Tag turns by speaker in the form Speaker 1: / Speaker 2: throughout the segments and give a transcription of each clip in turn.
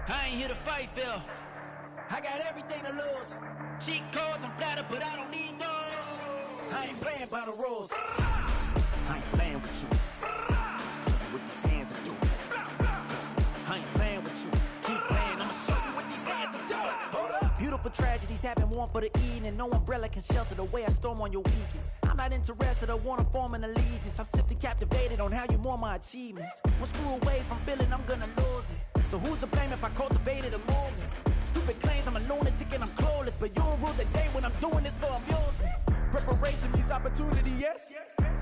Speaker 1: I ain't here to fight, Phil.
Speaker 2: I got everything to lose.
Speaker 1: Cheat codes, I'm flattered, but I don't need those.
Speaker 2: I ain't playing by the rules. I ain't playing with you. Show you what these hands are doing. I ain't playing with you. Keep playing, I'ma show you what these hands are doing. Hold up. Beautiful tragedies happen, one for the evening. No umbrella can shelter the way I storm on your weekends. I'm not interested, I wanna form an allegiance. I'm simply captivated on how you more my achievements. One screw away from feeling I'm gonna lose it. So who's to blame if I cultivated a movement? Stupid claims I'm a lunatic and I'm clueless, but you'll rule the day when I'm doing this for amusement. Preparation means opportunity, yes.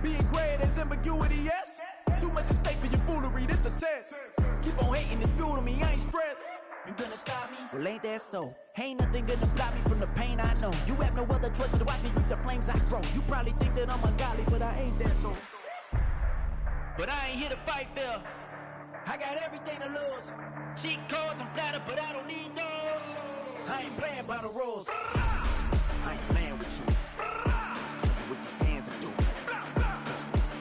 Speaker 2: Being great as ambiguity, yes. Too much at stake for your foolery, this a test. Keep on hating, it's fuel to me, I ain't stressed. You gonna stop me? Well, ain't that so? Ain't nothing gonna block me from the pain I know. You have no other choice but to watch me reap the flames I grow. You probably think that I'm ungodly, but I ain't that though.
Speaker 1: But I ain't here to fight, Phil.
Speaker 2: I got everything to lose.
Speaker 1: Cheat codes, I'm flattered, but I don't need those.
Speaker 2: I ain't playing by the rules. I ain't playing with you. Show you what these hands are doing.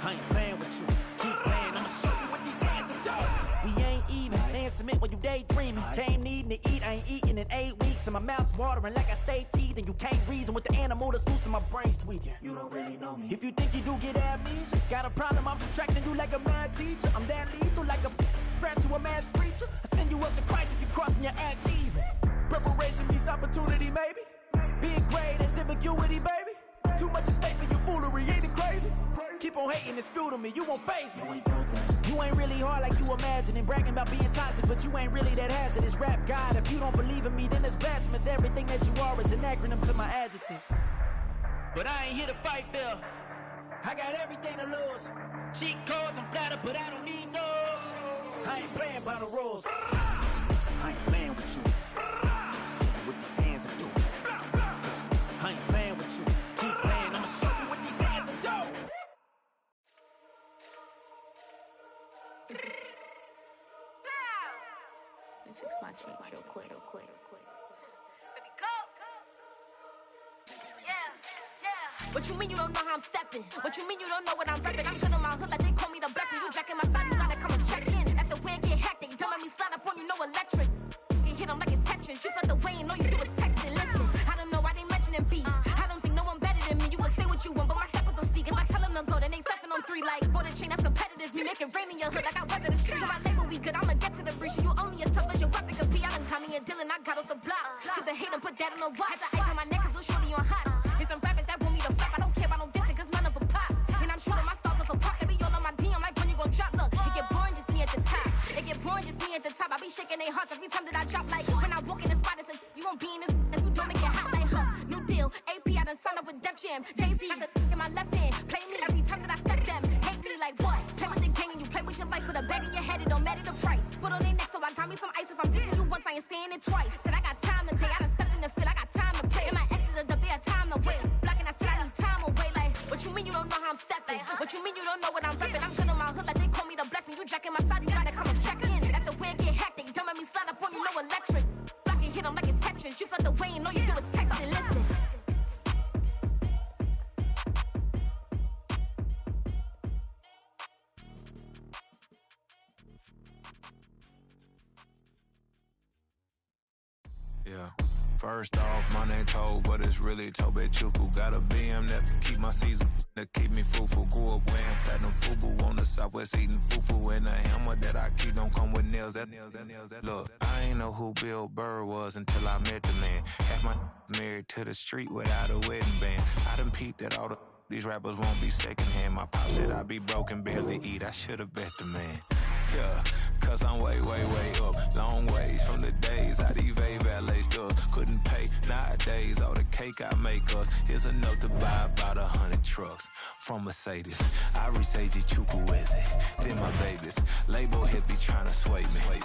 Speaker 2: I ain't playing with you. Keep playing, I'ma show you what these hands are doing. We ain't even. Laying cement when you daydreaming. Came needing to eat, I ain't eating in 8 weeks. And my mouth's watering like I stay teeth. And you can't reason with the animal that's loose and my brain's tweaking. You don't really know me. If you think you do get amnesia, got a problem, I'm subtracting you like a mad teacher. I'm that lethal like a threat to a mass preacher. I send you up to Christ if you crossing your act evil. Preparation means opportunity, maybe. Being great is ambiguity, baby. Too much at stake for your foolery, ain't it crazy? Keep on hating, it's fuel to me, you won't faze me. You ain't really hard like you imagine and bragging about being toxic, but you ain't really that hazardous. Rap God, if you don't believe in me, then it's blasphemous. Everything that you are is an acronym to my adjectives.
Speaker 1: But I ain't here to fight, Phil.
Speaker 2: I got everything to lose.
Speaker 1: Cheat codes, I'm flattered, but I don't need those.
Speaker 2: I ain't playing by the rules. I ain't playing with you. Show you what these hands are doing. I ain't playing with you. Keep playing, I'ma show you what these hands are doing.
Speaker 3: Let me fix my cheek real quick.
Speaker 4: Baby, go. Yeah.
Speaker 3: What you mean you don't know how I'm stepping? What you mean you don't know what I'm repping? I'm good on my hood like they call me the blessing. You jacking my side, you gotta come and check in. That's the way it get hectic. Don't make me slide up on you, no electric. You hit them like it's Tetris. You felt the way and know you do it texting. Listen, I don't know why they mentioning beef. I don't think no one better than me. You can say what you want, but my steppers don't speak. If I tell them to go, then they stepping on 3 like border chain. That's competitive. Me making rain in your hood like I weather the streets. So my label we good. I'ma get to the breach. You only as tough as your weapon could be. I done Connie and Dylan. I got off the block. Cause the hate and put that on the watch. Had the ice on my neck cause little shorty on hot. There's some rappers that want me to flop. I don't care about no dissing cause none of them pop. And I'm shooting my stars off a pop. They be all on my DM like when you gon' drop. Look, it get boring just me at the top. It get boring just me at the top. I be shaking their hearts every time that I drop. Like when I walk in the spot, it says you won't be in this if you don't make it hot like her. New deal, AP, I done signed up with Def Jam. Jay-Z, got the in my left hand. Play me every time that I step them. Hate me like what? Play with the gang and you play with your life. Put a bag in your head, it don't matter the price. Foot on their neck, so I got me some ice. If I'm dissing you once, I ain't saying it twice. Said I got time today, I done stepped in the field, I got time to play. And my exes are up there, time to wait. Blocking, I said I need time away. Like, what you mean you don't know how I'm stepping? What you mean you don't know what I'm repping? I'm good on my hood like they call me the blessing. You jacking my side, you gotta come and check in. That's the way it get hectic. Don't make me slide up on you, no electric. Blocking, hit them like it's Tetris. You felt the way and know you do it texting. Listen.
Speaker 5: Yeah. First off, my name Toad, but it's really Tobe Chuku. Got a BM that keep my season, that keep me fruitful. Grew up wearing platinum FUBU on the southwest eating fufu. And a hammer that I keep don't come with nails. Look, I ain't know who Bill Burr was until I met the man. Half my married to the street without a wedding band. I done peeped that all these rappers won't be secondhand. My pop said I'd be broke and barely eat. I should've bet the man. Yeah, cause I'm way up. Long ways from the days I evade valet stores. Couldn't pay nowadays. All the cake I make us is enough to buy about 100 trucks from Mercedes. I resage Chukwueze, then my babies. Label hit be trying to sway me,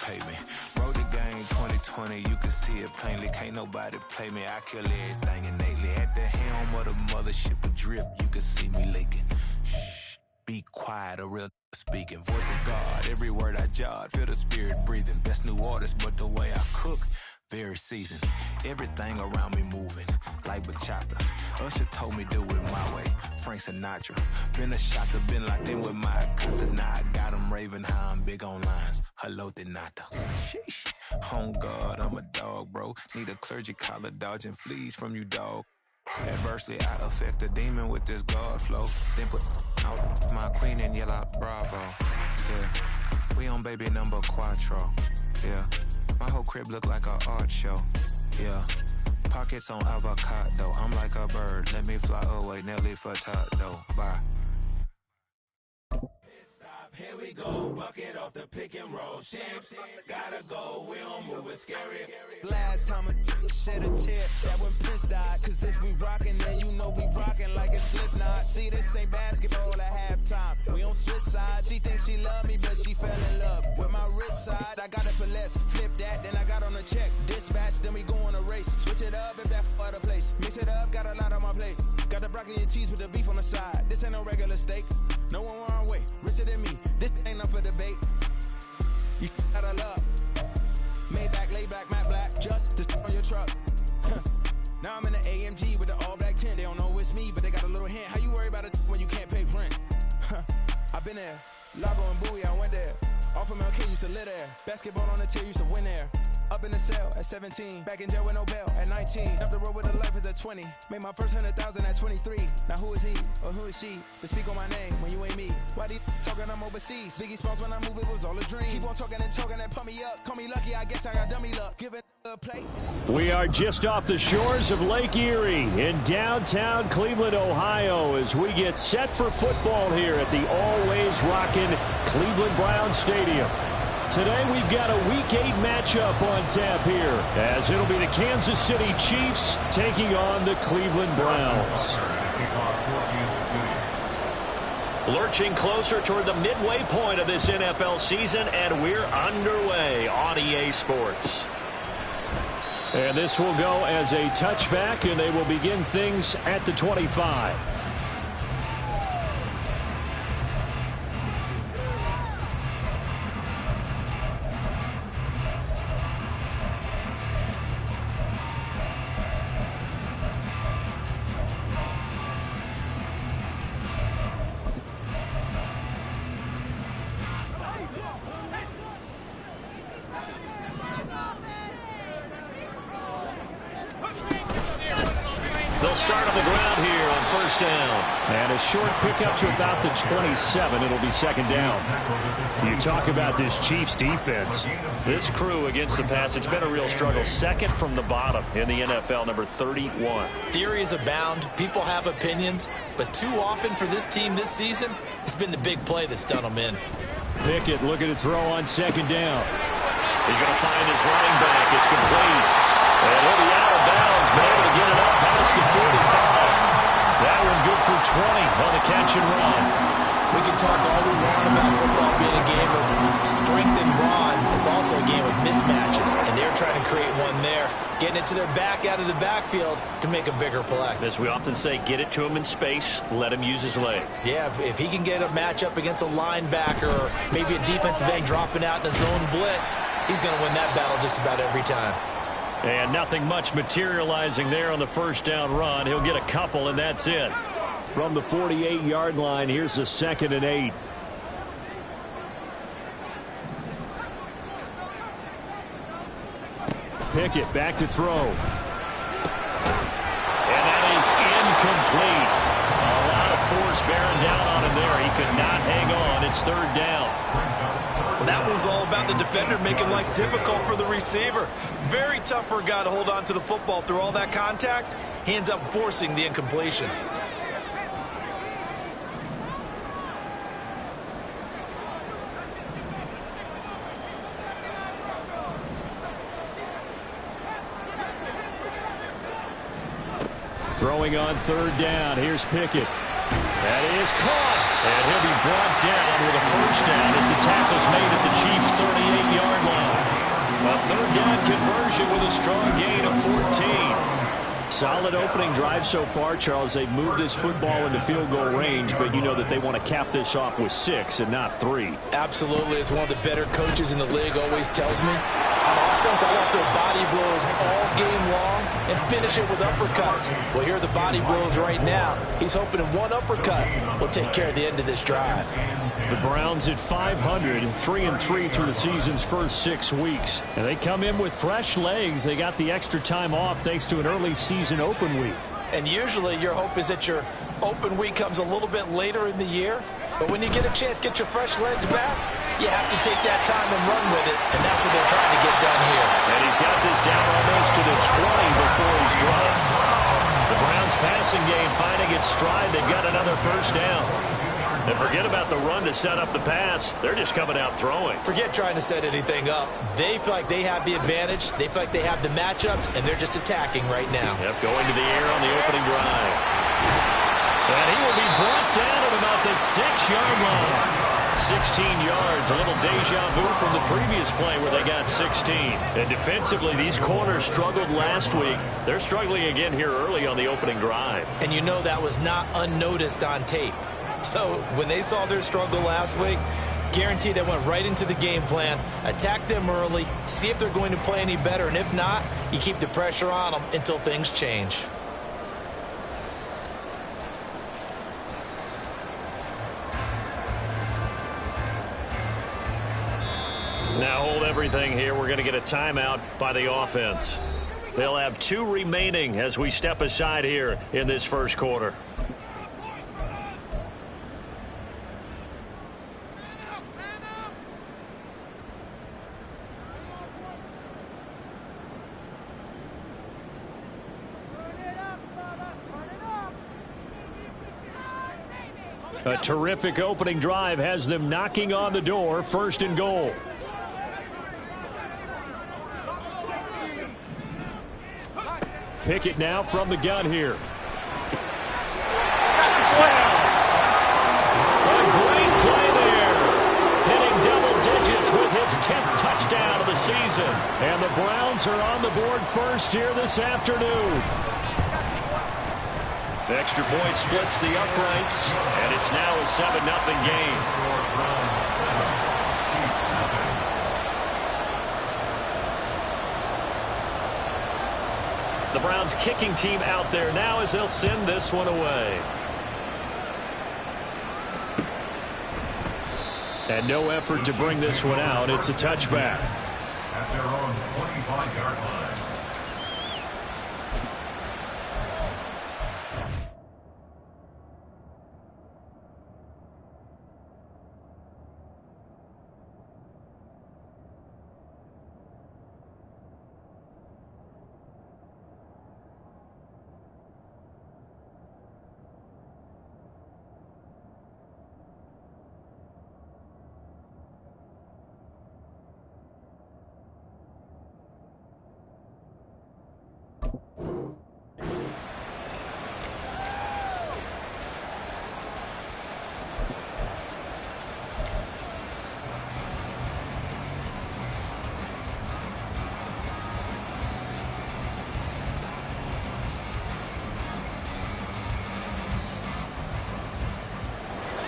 Speaker 5: pay me. Wrote the game 2020, you can see it plainly. Can't nobody play me. I kill everything innately. At the helm of the mothership with drip, you can see me leaking. Shh, be quiet, a real speaking. Voice of God, every word I jot. Feel the spirit breathing. Best new artist, but the way I cook, very seasoned. Everything around me moving, like bachata. Usher told me do it my way. Frank Sinatra. Been a shotter, been locked in with my contacts. Now I got them raving how I'm big on lines. Hello, Denata. Sheesh. On God, I'm a dog, bro. Need a clergy collar dodging fleas from you, dog. Adversely, I affect the demon with this God flow. Then put out my queen and yell out bravo. Yeah, we on baby number quattro. Yeah, my whole crib look like a art show. Yeah, pockets on avocado. I'm like a bird. Let me fly away, Nelly Furtado. Bye. Here we go, bucket off the pick and roll. Shit, gotta go, we don't move it scary.
Speaker 6: Last time a shed a tear, that when Prince died. Cause if we rockin', then you know we rockin' like a Slipknot. See, this ain't basketball at halftime. We on switch sides. She thinks she love me, but she fell in love with my rich side. I got it for less, flip that, then I got on a check. Dispatch, then we go on a race. Switch it up if that other place. Mix it up, got a lot on my plate. Got the broccoli and cheese with the beef on the side. This ain't no regular steak. No one wrong way, richer than me. This ain't up for debate. You out of love. Maybach, laid back, matte black, just to on your truck. Now I'm in the AMG with the all black tint. They don't know it's me, but they got a little hint. How you worry about it when you can't pay rent? I've been there. Lago and Bowie, I went there. Off of MLK, used to live there. Basketball on the tier, used to win there. Up in the cell at 17. Back in jail with no bail at 19. Up the road with a life is at 20. Made my first 100,000 at 23. Now who is he or who is she to speak on my name when you ain't me? Why they talking I'm overseas? Biggie Smalls when I move, it was all a dream. Keep on talking and pump me up. Call me lucky, I guess I got dummy luck. Give it a play.
Speaker 7: We are just off the shores of Lake Erie in downtown Cleveland, Ohio, as we get set for football here at the always rockin' Cleveland Browns Stadium. Today we've got a Week 8 matchup on tap here, as it'll be the Kansas City Chiefs taking on the Cleveland Browns. Lurching closer toward the midway point of this NFL season, and we're underway on EA Sports. And this will go as a touchback, and they will begin things at the 25. They'll start on the ground here on first down. And a short pickup to about the 27. It'll be second down. You talk about this Chiefs defense. This crew against the pass, it's been a real struggle. Second from the bottom in the NFL, number 31.
Speaker 8: Theories abound. People have opinions. But too often for this team this season, it's been the big play that's done them in.
Speaker 7: Pickett looking to throw on second down. He's going to find his running back. It's complete. And he'll be out of bounds, but able to get it up past the 45. That one good for 20 on the catch and run.
Speaker 8: We can talk all we want about football being a game of strength and brawn. It's also a game of mismatches, and they're trying to create one there, getting it to their back out of the backfield to make a bigger play.
Speaker 7: As we often say, get it to him in space, let him use his leg.
Speaker 8: Yeah, if he can get a matchup against a linebacker or maybe a defensive end dropping out in a zone blitz, he's going to win that battle just about every time.
Speaker 7: And nothing much materializing there on the first down run. He'll get a couple, and that's it. From the 48-yard line, here's the 2nd and 8. Pickett back to throw. And that is incomplete. A lot of force bearing down on him there. He could not hang on. It's third down.
Speaker 8: Well, that was all about the defender making life difficult for the receiver. Very tough for a guy to hold on to the football through all that contact. He ends up forcing the incompletion.
Speaker 7: Throwing on third down. Here's Pickett. That is caught. And he'll be brought down with a first down as the tackle's made at the Chiefs' 38-yard line. A third down conversion with a strong gain of 14. Solid opening drive so far, Charles. They've moved this football into field goal range, but you know that they want to cap this off with 6 and not 3.
Speaker 8: Absolutely. As one of the better coaches in the league always tells me, on offense, I want their body blows all game long. and finish it with uppercuts. Well, here are the body blows right now. He's hoping in one uppercut will take care of the end of this drive.
Speaker 7: The Browns at 500, 3-3 through the season's first 6 weeks. And they come in with fresh legs. They got the extra time off thanks to an early season open week.
Speaker 8: And usually your hope is that your open week comes a little bit later in the year. But when you get a chance to get your fresh legs back, you have to take that time and run with it. And that's what they're trying to get done here.
Speaker 7: And he's got this down almost to the 20 before he's dropped. The Browns passing game finding its stride. They've got another first down. And forget about the run to set up the pass. They're just coming out throwing.
Speaker 8: Forget trying to set anything up. They feel like they have the advantage. They feel like they have the matchups, and they're just attacking right now.
Speaker 7: Yep, going to the air on the opening drive. And he will be brought down at about the 6-yard line. 16 yards, a little deja vu from the previous play where they got 16. And defensively, these corners struggled last week. They're struggling again here early on the opening drive.
Speaker 8: And you know that was not unnoticed on tape. So when they saw their struggle last week, guaranteed they went right into the game plan, attack them early, see if they're going to play any better, and if not, you keep the pressure on them until things change.
Speaker 7: Now hold everything here. We're going to get a timeout by the offense. They'll have 2 remaining as we step aside here in this first quarter. A terrific opening drive has them knocking on the door, 1st and goal. Pickett now from the gun here. Touchdown! A great play there. Hitting double digits with his 10th touchdown of the season. And the Browns are on the board first here this afternoon. The extra point splits the uprights, and it's now a 7-0 game. The Browns kicking team out there now as they'll send this one away. And no effort to bring this one out. It's a touchback.
Speaker 9: At their own 25-yard line.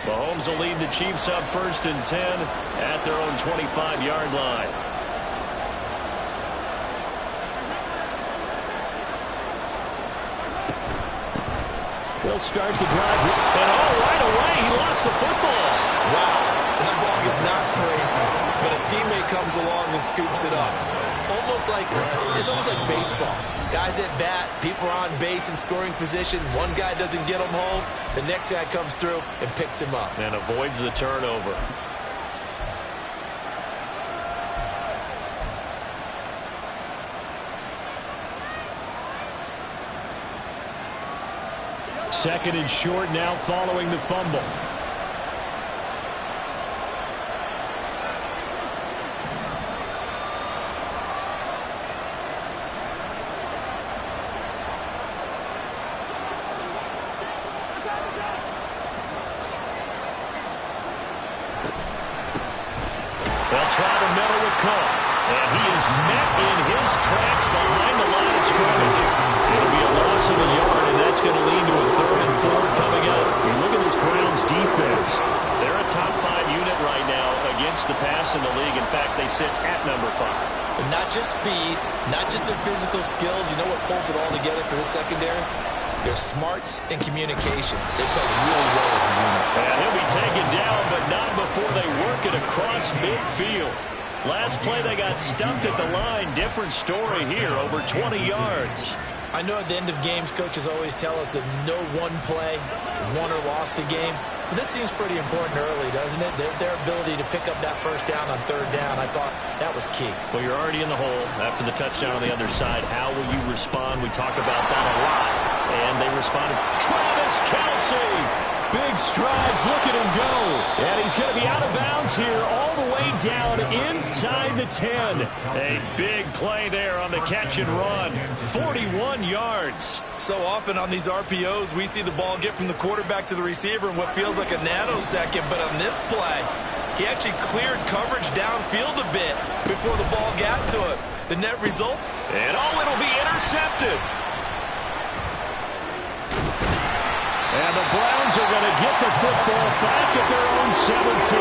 Speaker 7: Mahomes will lead the Chiefs up 1st and 10 at their own 25-yard line. They'll start the drive. And right away, he lost the football.
Speaker 8: Wow, that ball is not free, but a teammate comes along and scoops it up. It's almost like baseball. Guys at bat, people are on base in scoring position. One guy doesn't get him home. The next guy comes through and picks him up.
Speaker 7: And avoids the turnover. Second and short now following the fumble. They'll try the middle with Cook. And he is met in his tracks behind the line of scrimmage. It'll be a loss of a yard, and that's going to lead to a 3rd and 4 coming up. And look at this Browns defense. They're a top 5 unit right now against the pass in the league. In fact, they sit at number 5.
Speaker 8: And not just speed, not just their physical skills. You know what pulls it all together for this secondary? Their smarts and communication. They play really well as a unit.
Speaker 7: And he'll be taken down, but not before they work it across midfield. Last play, they got stuffed at the line. Different story here, over 20 yards.
Speaker 8: I know at the end of games, coaches always tell us that no one play won or lost a game. But this seems pretty important early, doesn't it? Their ability to pick up that first down on third down, I thought that was key.
Speaker 7: Well, you're already in the hole after the touchdown on the other side. How will you respond? We talk about that a lot. And they responded. Travis Kelce. Big strides. Look at him go. And he's going to be out of bounds here all the way down inside the 10. A big play there on the catch and run. 41 yards.
Speaker 8: So often on these RPOs, we see the ball get from the quarterback to the receiver in what feels like a nanosecond. But on this play, he actually cleared coverage downfield a bit before the ball got to him. The net result?
Speaker 7: And it'll be intercepted. And the Browns are going to get the football back at their own 17.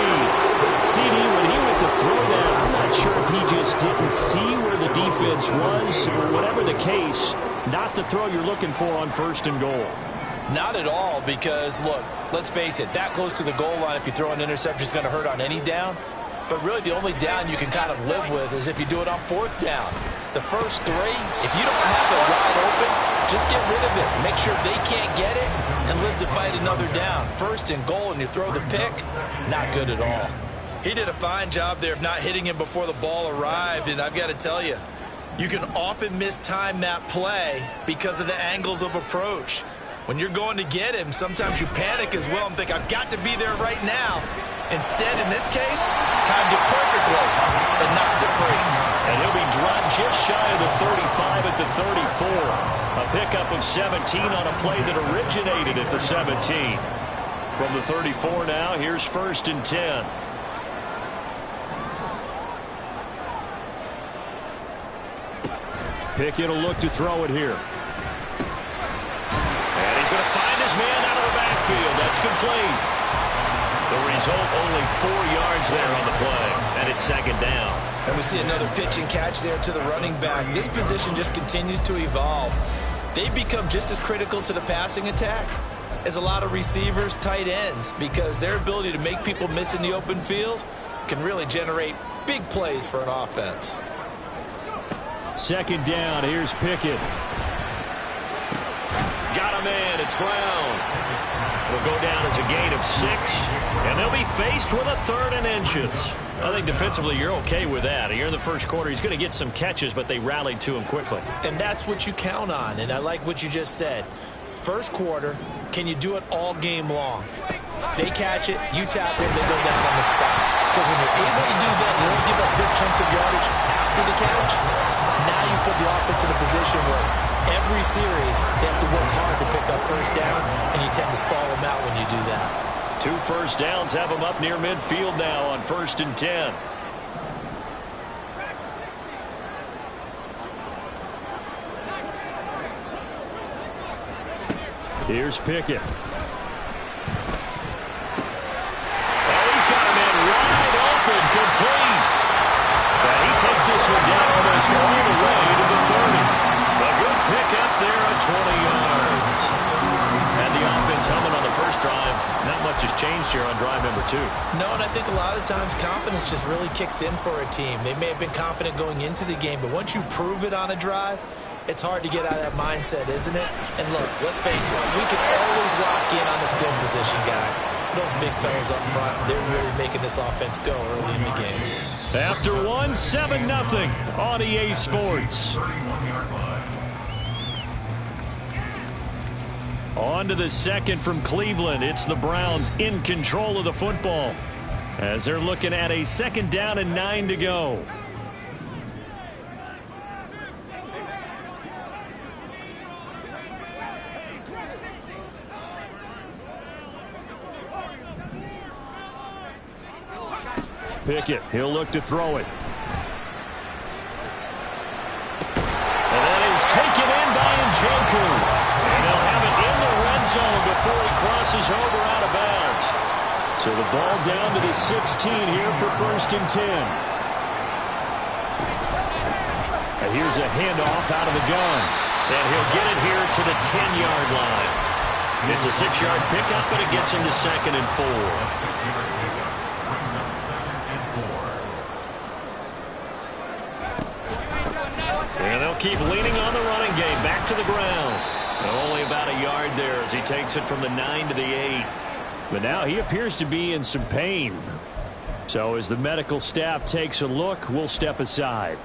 Speaker 7: CD, when he went to throw that, I'm not sure if he just didn't see where the defense was. Whatever the case, not the throw you're looking for on first and goal.
Speaker 8: Not at all, because, look, let's face it, that close to the goal line, if you throw an interception, is going to hurt on any down. But really, the only down you can kind of live with is if you do it on fourth down. The first three, if you don't have it wide open, just get rid of it. Make sure they can't get it and live to fight another down. First and goal, and you throw the pick, not good at all. He did a fine job there of not hitting him before the ball arrived, and I've got to tell you, you can often mistime that play because of the angles of approach. When you're going to get him, sometimes you panic as well and think, I've got to be there right now. Instead, in this case, timed it perfectly and knocked it free.
Speaker 7: And he'll be dropped just shy of the 35 at the 34. A pickup of 17 on a play that originated at the 17. From the 34 now, here's first and 10. Pickett will look to throw it here. And he's going to find his man out of the backfield. That's complete. The result, only 4 yards there on the play. And it's second down.
Speaker 8: And we see another pitch and catch there to the running back. This position just continues to evolve. They become just as critical to the passing attack as a lot of receivers, tight ends, because their ability to make people miss in the open field can really generate big plays for an offense.
Speaker 7: Second down, here's Pickett. Got him in, it's Brown. It'll go down as a gain of 6, and they'll be faced with a third and inches. I think defensively you're okay with that. Here in the first quarter, he's going to get some catches, but they rallied to him quickly.
Speaker 8: And that's what you count on, and I like what you just said. First quarter, can you do it all game long? They catch it, you tap it, they go down on the spot. Because when you're able to do that, you don't give up big chunks of yardage after the catch. Now you put the offense in a position where every series they have to work hard to pick up first downs, and you tend to stall them out when you do that.
Speaker 7: 2 first downs have them up near midfield now on first and 10. Here's Pickett. Oh, he's got him in wide open, complete. And he takes this one down almost all the way to the 30. A good pickup there at 20 yards. And the offense humming on the first drive. Not much has changed here on drive number 2.
Speaker 8: No, and I think a lot of times confidence just really kicks in for a team. They may have been confident going into the game, but once you prove it on a drive, it's hard to get out of that mindset, isn't it? And look, let's face it, we can always lock in on the skill position, guys. Those big fellas up front, they're really making this offense go early in the game.
Speaker 7: After 1, 7-0 on EA Sports. On to the second from Cleveland. It's the Browns in control of the football as they're looking at a second down and 9 to go. Pickett, he'll look to throw it. And that is taken in by Njoku. And they'll have it in the red zone before he crosses over out of bounds. So the ball down to the 16 here for first and 10. And here's a handoff out of the gun. And he'll get it here to the 10-yard line. It's a 6-yard pickup, but it gets him to 2nd and 4.
Speaker 9: A 6-yard pickup brings up 2nd and 4.
Speaker 7: And they'll keep leaning on the running game. Back to the ground. Only about a yard there as he takes it from the 9 to the 8. But now he appears to be in some pain. So as the medical staff takes a look, we'll step aside.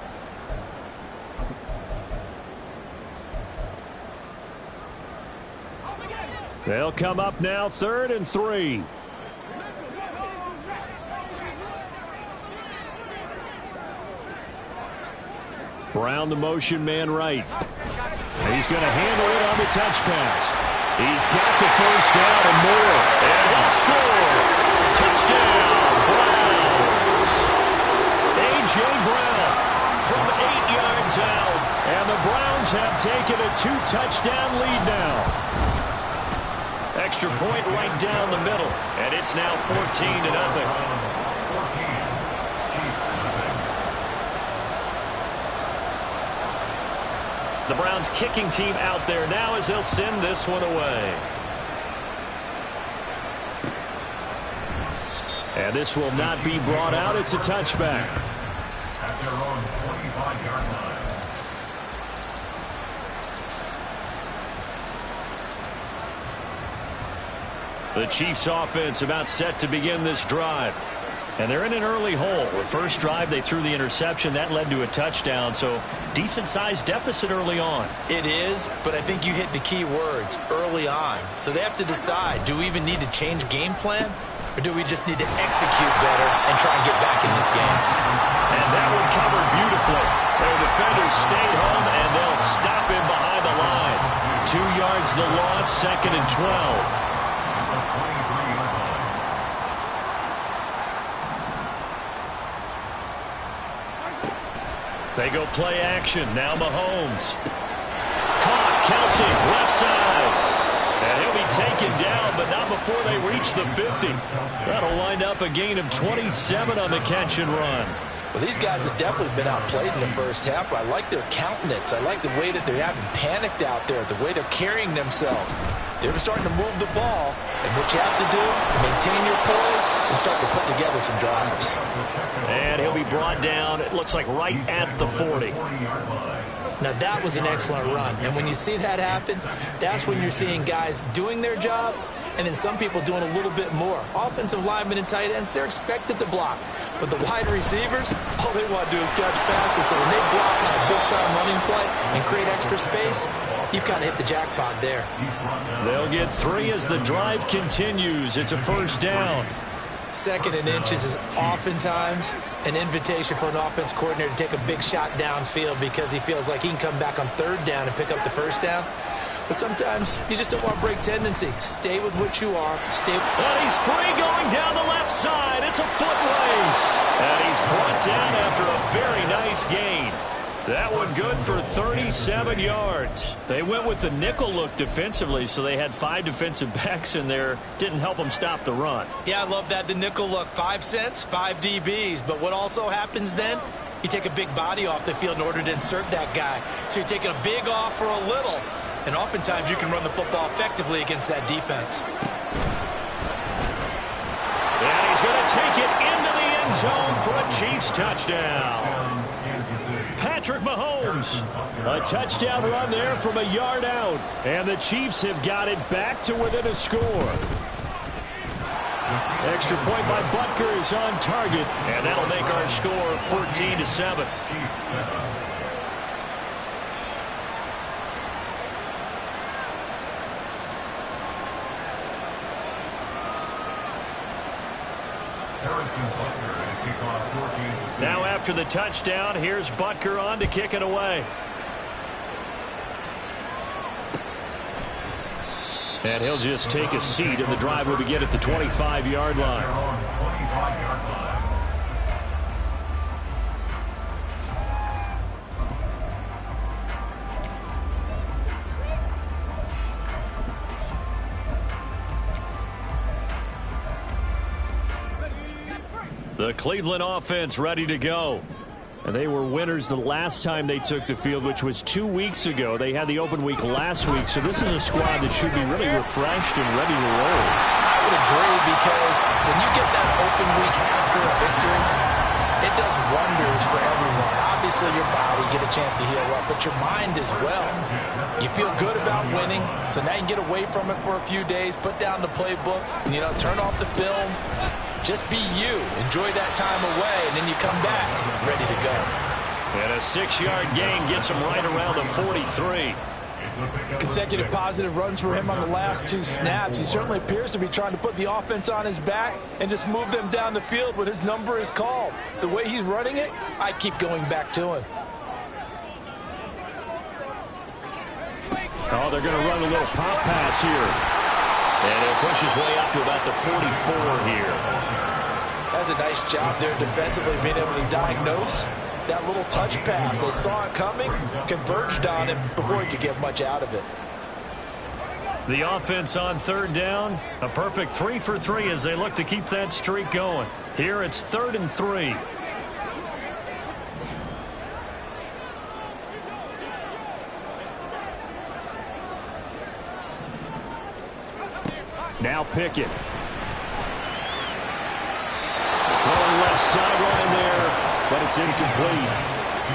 Speaker 7: They'll come up now 3rd and 3. Brown the motion man right. He's going to handle it on the touch pass. He's got the first down and more. And he'll score. Touchdown, Browns. A.J. Brown from 8 yards out. And the Browns have taken a 2-touchdown lead now. Extra point right down the middle. And it's now 14-0. The Browns kicking team out there now as they'll send this one away. And this will not be brought out. It's a touchback.
Speaker 9: At their own 25-yard line.
Speaker 7: The Chiefs offense about set to begin this drive. And they're in an early hole. The first drive, they threw the interception. That led to a touchdown, so decent-sized deficit early on.
Speaker 8: It is, but I think you hit the key words, early on. So they have to decide, do we even need to change game plan, or do we just need to execute better and try and get back in this game?
Speaker 7: And that one covered beautifully. Their defenders stayed home, and they'll stop him behind the line. 2 yards the loss, 2nd and 12. They go play action. Now Mahomes. Caught. Kelsey, left side. And he'll be taken down, but not before they reach the 50. That'll wind up a gain of 27 on the catch and run.
Speaker 8: Well, these guys have definitely been outplayed in the first half. I like their countenance. I like the way that they're having panicked out there, the way they're carrying themselves. They're starting to move the ball, and what you have to do, maintain your poise and start to put together some drives.
Speaker 7: And he'll be brought down, it looks like right at the 40.
Speaker 8: Now, that was an excellent run, and when you see that happen, that's when you're seeing guys doing their job and then some people doing a little bit more. Offensive linemen and tight ends, they're expected to block. But the wide receivers, all they want to do is catch passes. So when they block on a big-time running play and create extra space, you've kind of hit the jackpot there.
Speaker 7: They'll get 3 as the drive continues. It's a first down.
Speaker 8: 2nd and inches is oftentimes an invitation for an offense coordinator to take a big shot downfield because he feels like he can come back on 3rd down and pick up the first down. But sometimes you just don't want to break tendency. Stay with what you are.
Speaker 7: And he's free going down the left side. It's a foot race. And he's brought down after a very nice gain. That one good for 37 yards. They went with the nickel look defensively, so they had 5 defensive backs in there. Didn't help them stop the run.
Speaker 8: Yeah, I love that, the nickel look. 5 cents, 5 DBs. But what also happens then? You take a big body off the field in order to insert that guy. So you're taking a big off for a little. And oftentimes you can run the football effectively against that defense.
Speaker 7: And he's going to take it into the end zone for a Chiefs touchdown. Patrick Mahomes, a touchdown run there from a yard out. And the Chiefs have got it back to within a score. Extra point by Butker is on target. And that'll make our score 14-7. Now after the touchdown, here's Butker on to kick it away. And he'll just take a seat, and the drive will begin at the 25-yard line. The Cleveland offense ready to go. They were winners the last time they took the field, which was 2 weeks ago. They had the open week last week, so this is a squad that should be really refreshed and ready to roll.
Speaker 8: I would agree, because when you get that open week after a victory, it does wonders for everyone. Obviously, your body, get a chance to heal up, but your mind as well. You feel good about winning, so now you can get away from it for a few days, put down the playbook, turn off the film. Just be you. Enjoy that time away, and then you come back ready to go.
Speaker 7: And a 6-yard gain gets him right around the 43.
Speaker 8: Consecutive positive runs for him on the last 2 snaps. He certainly appears to be trying to put the offense on his back and just move them down the field when his number is called. The way he's running it, I keep going back to him.
Speaker 7: Oh, they're going to run a little pop pass here. And he'll push his way up to about the 44 here.
Speaker 8: That's a nice job there defensively, being able to diagnose that little touch pass. They saw it coming, converged on him before he could get much out of it.
Speaker 7: The offense on 3rd down, a perfect 3 for 3 as they look to keep that streak going. Here it's 3rd and 3. Now Pickett. Throwing left sideline there, but it's incomplete.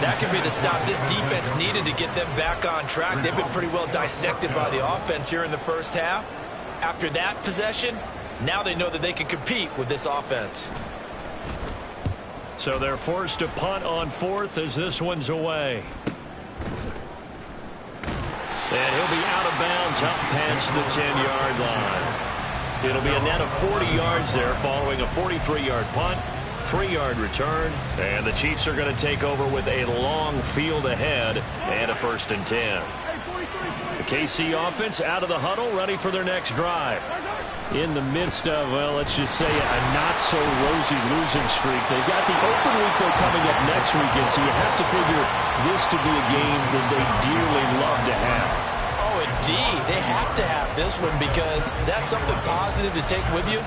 Speaker 8: That could be the stop this defense needed to get them back on track. They've been pretty well dissected by the offense here in the first half. After that possession, now they know that they can compete with this offense.
Speaker 7: So they're forced to punt on 4th as this one's away. And he'll be out of bounds up past the 10-yard line. It'll be a net of 40 yards there following a 43-yard punt, 3-yard return, and the Chiefs are going to take over with a long field ahead and a 1st and 10. The KC offense out of the huddle, ready for their next drive. In the midst of, well, let's just say a not-so-rosy losing streak. They've got the open week, though, coming up next weekend, so you have to figure this to be a game that they dearly love to have.
Speaker 8: Indeed, they have to have this one, because that's something positive to take with you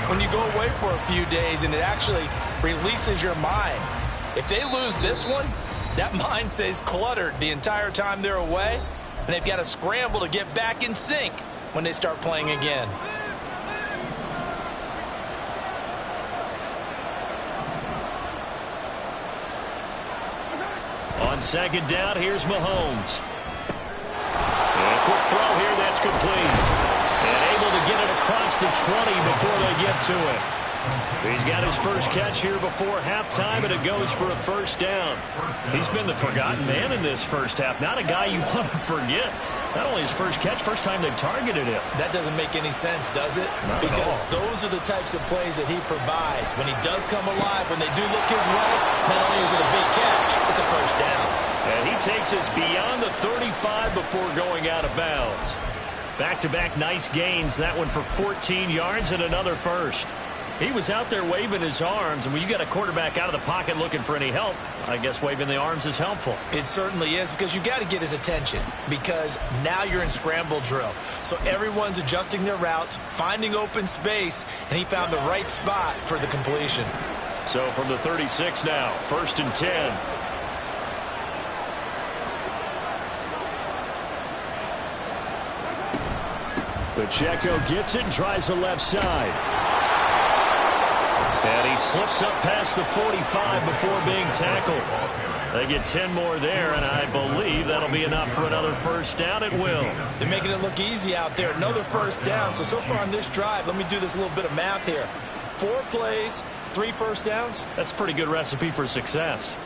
Speaker 8: when you go away for a few days, and it actually releases your mind. If they lose this one, that mind stays cluttered the entire time they're away, and they've got to scramble to get back in sync when they start playing again.
Speaker 7: On 2nd down, here's Mahomes. And a quick throw here, that's complete. And able to get it across the 20 before they get to it. He's got his first catch here before halftime, and it goes for a 1st down. He's been the forgotten man in this first half. Not a guy you want to forget. Not only his first catch, first time they've targeted him.
Speaker 8: That doesn't make any sense, does it? Because those are the types of plays that he provides. When he does come alive, when they do look his way, not only is it a big catch, it's a 1st down.
Speaker 7: And he takes us beyond the 35 before going out of bounds. Back-to-back nice gains. That one for 14 yards and another 1st. He was out there waving his arms, and when you got a quarterback out of the pocket looking for any help, I guess waving the arms is helpful.
Speaker 8: It certainly is, because you got to get his attention, because now you're in scramble drill. So everyone's adjusting their routes, finding open space, and he found the right spot for the completion.
Speaker 7: So from the 36 now, 1st and 10. Pacheco gets it and tries the left side. And he slips up past the 45 before being tackled. They get 10 more there, and I believe that'll be enough for another 1st down. It will.
Speaker 8: They're making it look easy out there. Another 1st down. So far on this drive, let me do this little bit of math here. 4 plays, 3 1st downs.
Speaker 7: That's a pretty good recipe for success.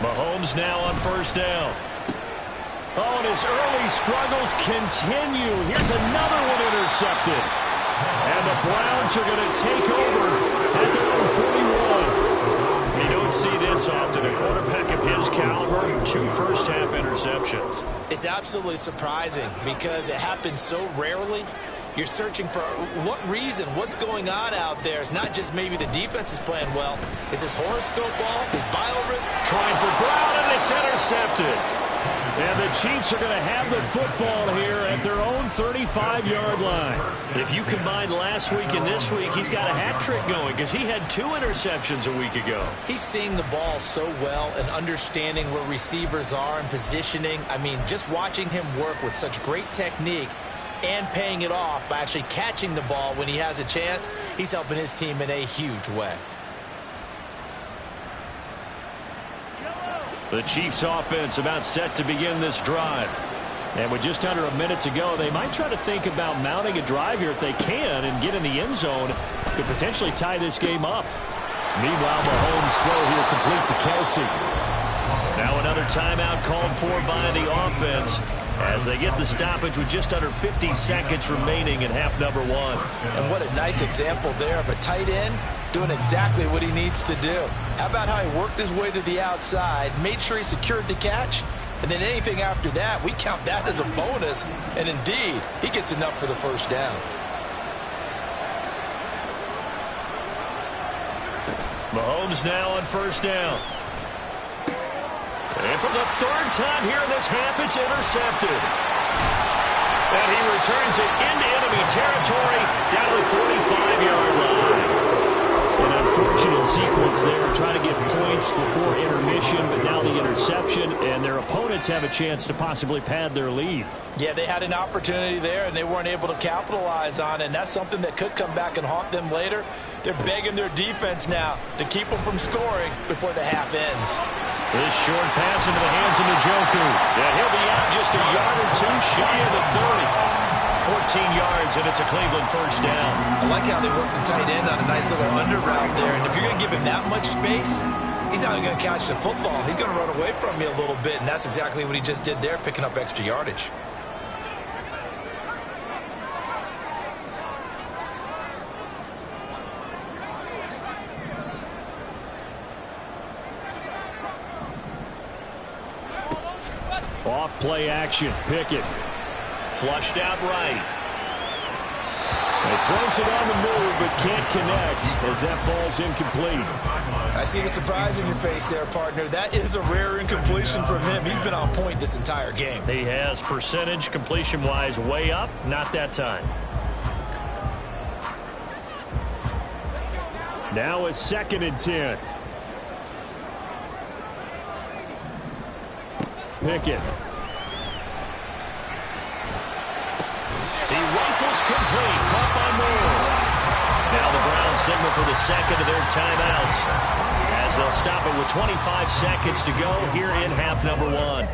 Speaker 7: Mahomes now on 1st down. Oh, and his early struggles continue. Here's another one intercepted. And the Browns are going to take over at their own 41. You don't see this often. A quarterback of his caliber, 2 first-half interceptions.
Speaker 8: It's absolutely surprising because it happens so rarely. You're searching for what reason, what's going on out there. It's not just maybe the defense is playing well. Is his horoscope off? Is biorhythm?
Speaker 7: Trying for Brown, and it's intercepted. And the Chiefs are going to have the football here at their own 35-yard line. If you combine last week and this week, he's got a hat trick going because he had 2 interceptions a week ago.
Speaker 8: He's seeing the ball so well and understanding where receivers are and positioning. I mean, just watching him work with such great technique and paying it off by actually catching the ball when he has a chance, he's helping his team in a huge way.
Speaker 7: The Chiefs offense about set to begin this drive. And with just under a minute to go, they might try to think about mounting a drive here if they can and get in the end zone. Could potentially tie this game up. Meanwhile, Mahomes' throw here complete to Kelsey. Now another timeout called for by the offense as they get the stoppage with just under 50 seconds remaining in half number 1.
Speaker 8: And what a nice example there of a tight end doing exactly what he needs to do. How about how he worked his way to the outside, made sure he secured the catch, and then anything after that, we count that as a bonus. And indeed, he gets enough for the first down.
Speaker 7: Mahomes now on first down. And for the 3rd time here in this half, it's intercepted. And he returns it into enemy territory down to the 45-yard line. An unfortunate sequence there, trying to get points before intermission, but now the interception, and their opponents have a chance to possibly pad their lead.
Speaker 8: Yeah, they had an opportunity there, and they weren't able to capitalize on it, and that's something that could come back and haunt them later. They're begging their defense now to keep them from scoring before the half ends.
Speaker 7: This short pass into the hands of Njoku. And he'll be out just a yard or 2 shy of the 30. 14 yards, and it's a Cleveland first down.
Speaker 8: I like how they worked the tight end on a nice little under route there, and if you're going to give him that much space, he's not going to catch the football. He's going to run away from you a little bit, and that's exactly what he just did there, picking up extra yardage.
Speaker 7: Off play action. Pickett. Flushed out right. He throws it on the move, but can't connect as that falls incomplete.
Speaker 8: I see the surprise in your face there, partner. That is a rare incompletion from him. He's been on point this entire game.
Speaker 7: He has percentage completion-wise way up. Not that time. Now a 2nd and 10. Pickett. He rifles complete. Caught by Moore. Now the Browns signal for the 2nd of their timeouts as they'll stop it with 25 seconds to go here in half number 1.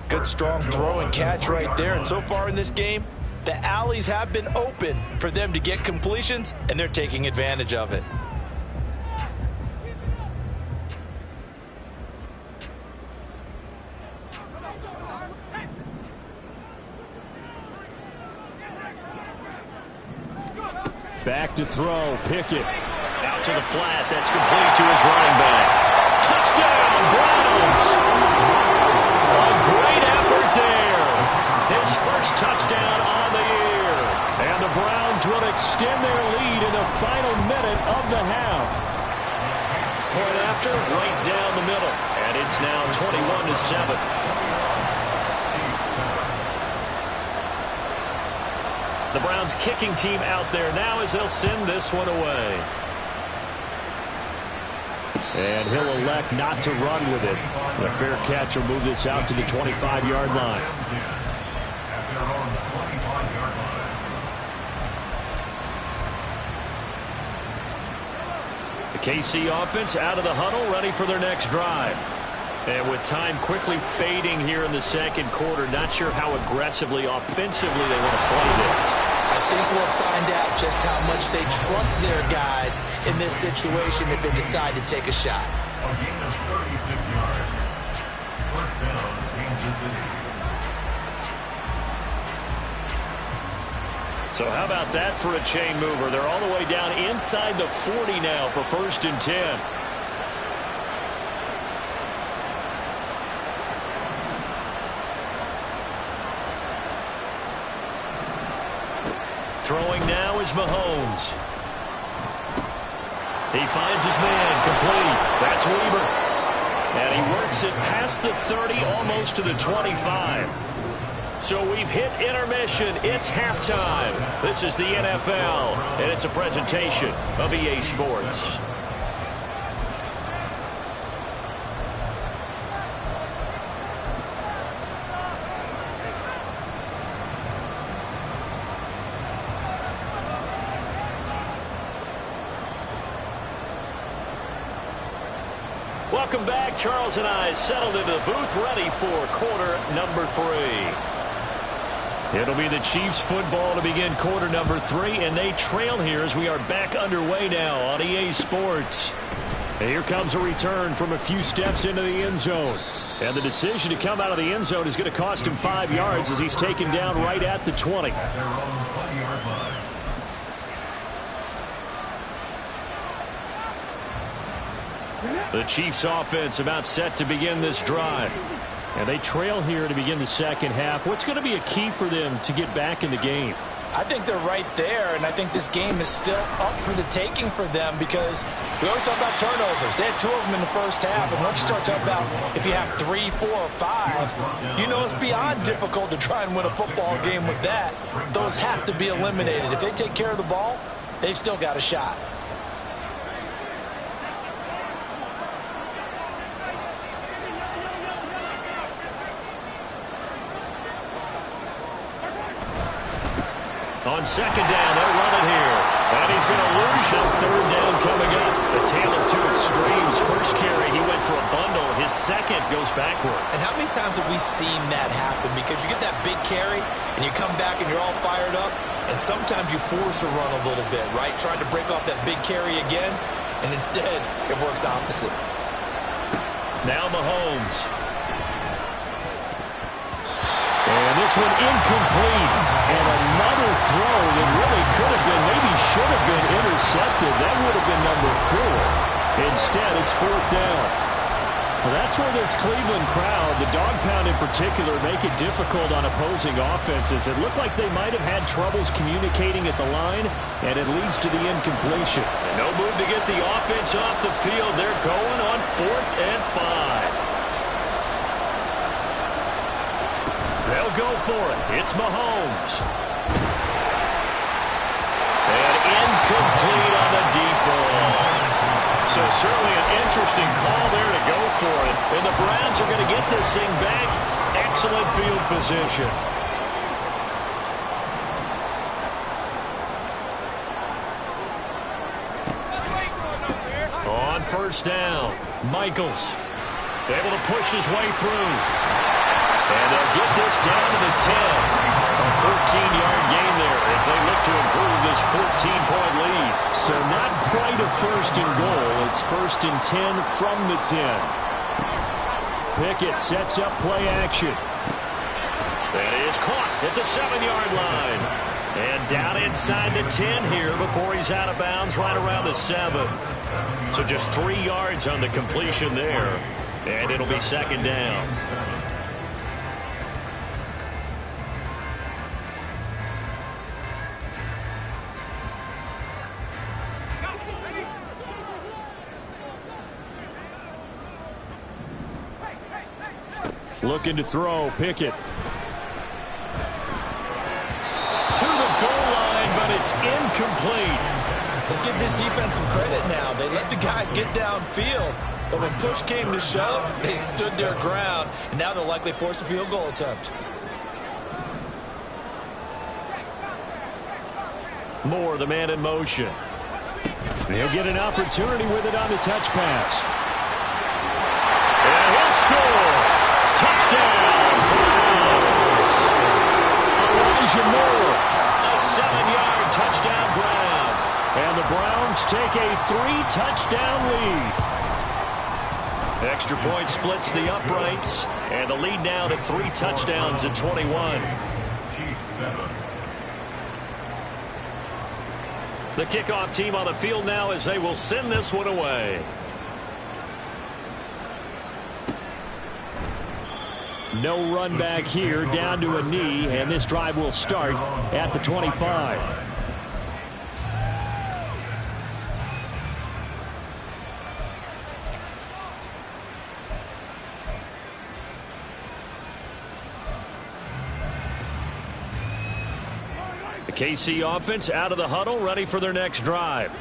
Speaker 8: Good strong throw and catch right there. And so far in this game, the alleys have been open for them to get completions, and they're taking advantage of it.
Speaker 7: Back to throw. Pickett. Out to the flat. That's complete to his running back. Touchdown, Browns! A great effort there. His first touchdown on the year. And the Browns will extend their lead in the final minute of the half. Point after, right down the middle. And it's now 21-7. The Browns kicking team out there now as they'll send this one away. And he'll elect not to run with it. The fair catch will move this out to the 25-yard line. The KC offense out of the huddle, ready for their next drive. And with time quickly fading here in the 2nd quarter, not sure how aggressively, offensively they want to play this.
Speaker 8: I think we'll find out just how much they trust their guys in this situation if they decide to take a shot.
Speaker 9: A gain of 36 yards. First down, Kansas City.
Speaker 7: So how about that for a chain mover? They're all the way down inside the 40 now for 1st and 10. Throwing now is Mahomes. He finds his man complete. That's Weaver. And he works it past the 30, almost to the 25. So we've hit intermission. It's halftime. This is the NFL, and it's a presentation of EA Sports. Welcome back. Charles and I settled into the booth, ready for quarter number 3. It'll be the Chiefs football to begin quarter number 3, and they trail here as we are back underway now on EA Sports. And here comes a return from a few steps into the end zone. And the decision to come out of the end zone is going to cost him 5 yards as he's taken down right at the 20.
Speaker 9: At their own 20-yard line.
Speaker 7: The Chiefs offense about set to begin this drive. And they trail here to begin the second half. What's going to be a key for them to get back in the game?
Speaker 8: I think they're right there, and I think this game is still up for the taking for them because we always talk about turnovers. They had 2 of them in the first half, and once you start talking about if you have 3, 4, or 5, you know it's beyond difficult to try and win a football game with that. Those have to be eliminated. If they take care of the ball, they've still got a shot.
Speaker 7: On second down, they'll run it here. And he's going to lose on third down coming up. A tale of 2 extremes. First carry, he went for a bundle. His second goes backward.
Speaker 8: And how many times have we seen that happen? Because you get that big carry, and you come back and you're all fired up, and sometimes you force a run a little bit, right? Trying to break off that big carry again, and instead it works opposite.
Speaker 7: Now Mahomes. And this one incomplete. And another throw that really could have been, maybe should have been intercepted. That would have been number 4. Instead, it's 4th down. Well, that's where this Cleveland crowd, the dog pound in particular, make it difficult on opposing offenses. It looked like they might have had troubles communicating at the line, and it leads to the incompletion. And no move to get the offense off the field. They're going on 4th and 5. They'll go for it. It's Mahomes. And incomplete on the deep ball. So certainly an interesting call there to go for it. And the Browns are going to get this thing back. Excellent field position. On first down, Michaels able to push his way through. And they'll get this down to the 10. A 14-yard gain there as they look to improve this 14-point lead. So not quite a first and goal. It's 1st and 10 from the 10. Pickett sets up play action. That is caught at the 7-yard line. And down inside the 10 here before he's out of bounds right around the 7. So just 3 yards on the completion there. And it'll be second down. Looking to throw, Pickett. To the goal line, but it's incomplete.
Speaker 8: Let's give this defense some credit now. They let the guys get downfield, but when push came to shove, they stood their ground, and now they'll likely force a field goal attempt.
Speaker 7: Moore, the man in motion. He'll get an opportunity with it on the touch pass. And he'll score. Touchdown, Browns. Elijah Moore, a 7-yard touchdown grab. And the Browns take a 3-touchdown lead. Extra point splits the uprights, and the lead now to 3 touchdowns at 21.
Speaker 9: Chiefs 7.
Speaker 7: The kickoff team on the field now as they will send this one away. No run back here, down to a knee, and this drive will start at the 25. KC offense out of the huddle, ready for their next drive.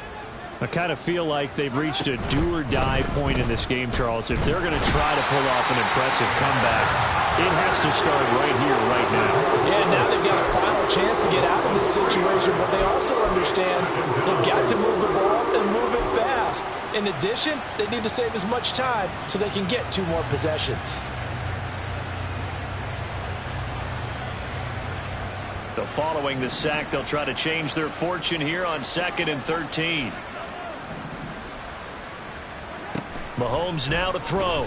Speaker 7: I kind of feel like they've reached a do-or-die point in this game, Charles. If they're going to try to pull off an impressive comeback, it has to start right here, right now.
Speaker 8: Yeah, now they've got a final chance to get out of this situation, but they also understand they've got to move the ball and move it fast. In addition, they need to save as much time so they can get 2 more possessions.
Speaker 7: So following the sack, they'll try to change their fortune here on 2nd and 13. Mahomes now to throw.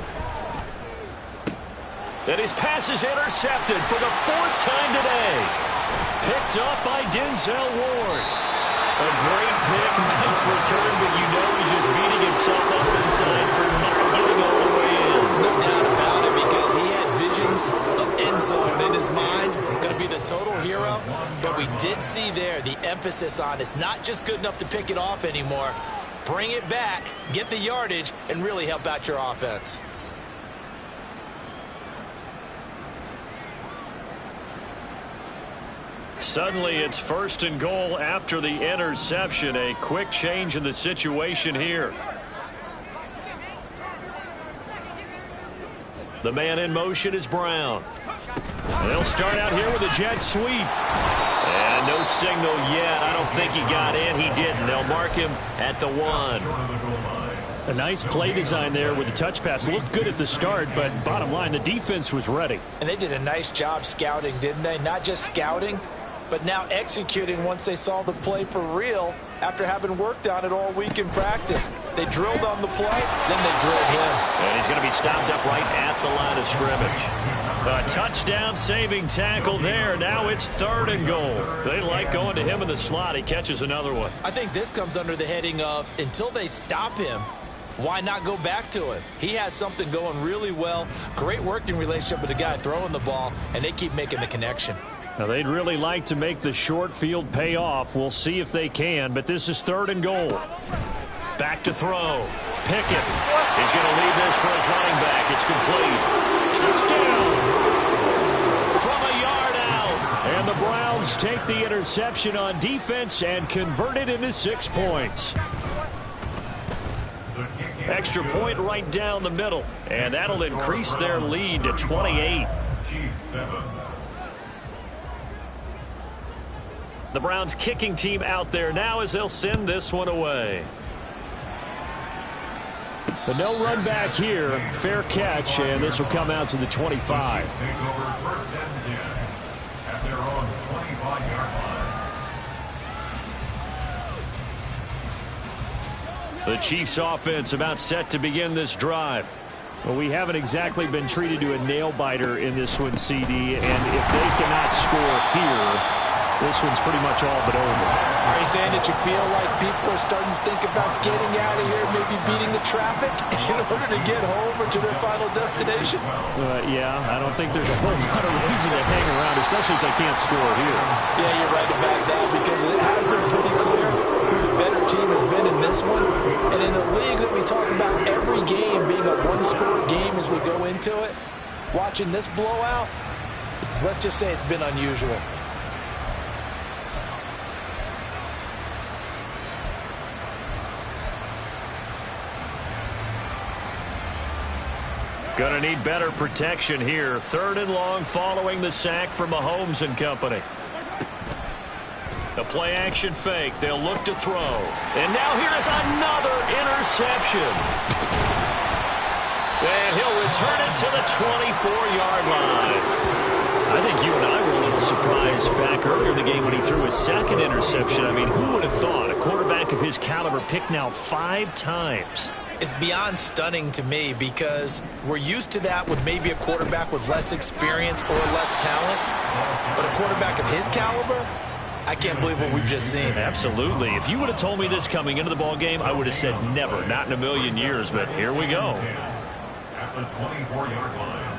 Speaker 7: And his pass is intercepted for the 4th time today. Picked up by Denzel Ward. A great pick, nice return, but you know he's just beating himself up inside for not getting all the way in.
Speaker 8: No doubt about it, because he had visions of end zone in his mind. Going to be the total hero. But we did see there the emphasis on it's not just good enough to pick it off anymore. Bring it back, get the yardage, and really help out your offense.
Speaker 7: Suddenly it's 1st and goal after the interception. A quick change in the situation here. The man in motion is Brown. And they'll start out here with a jet sweep. And no signal yet. I don't think he got in. He didn't. They'll mark him at the 1. A nice play design there with the touch pass. Looked good at the start, but bottom line, the defense was ready.
Speaker 8: And they did a nice job scouting, didn't they? Not just scouting, but now executing once they saw the play for real after having worked on it all week in practice. They drilled on the play, then they drilled him.
Speaker 7: And he's going to be stopped up right at the line of scrimmage. A touchdown-saving tackle there. Now it's 3rd and goal. They like going to him in the slot. He catches another one.
Speaker 8: I think this comes under the heading of until they stop him, why not go back to him? He has something going really well. Great working relationship with the guy throwing the ball, and they keep making the connection.
Speaker 7: Now, they'd really like to make the short field pay off. We'll see if they can, but this is 3rd and goal. Back to throw. Pickett is going to leave this for his running back. It's complete. Touchdown from a yard out. And the Browns take the interception on defense and convert it into 6 points. Extra point right down the middle, and that'll increase their lead to 28. The Browns kicking team out there now as they'll send this one away. But no run back here. Fair catch, and this will come out to the 25. The Chiefs offense about set to begin this drive. Well, we haven't exactly been treated to a nail-biter in this one, CD, and if they cannot score here, this one's pretty much all but over.
Speaker 8: Are you saying that you feel like people are starting to think about getting out of here, maybe beating the traffic in order to get home or to their final destination?
Speaker 7: Yeah, I don't think there's a whole lot of reason to hang around, especially if they can't score here.
Speaker 8: Yeah, you're right about that, because it has been pretty clear who the better team has been in this one. And in a league that we talk about every game being a one-score game as we go into it, watching this blowout, let's just say it's been unusual.
Speaker 7: Going to need better protection here. 3rd and long following the sack from Mahomes and company. The play action fake. They'll look to throw. And now here is another interception. And he'll return it to the 24-yard line. I think you and I were a little surprised back earlier in the game when he threw his 2nd interception. I mean, who would have thought a quarterback of his caliber picked now 5 times?
Speaker 8: It's beyond stunning to me, because we're used to that with maybe a quarterback with less experience or less talent. But a quarterback of his caliber, I can't believe what we've just seen.
Speaker 7: Absolutely. If you would have told me this coming into the ball game, I would have said never, not in a million years. But here we go.
Speaker 9: At the 24-yard line.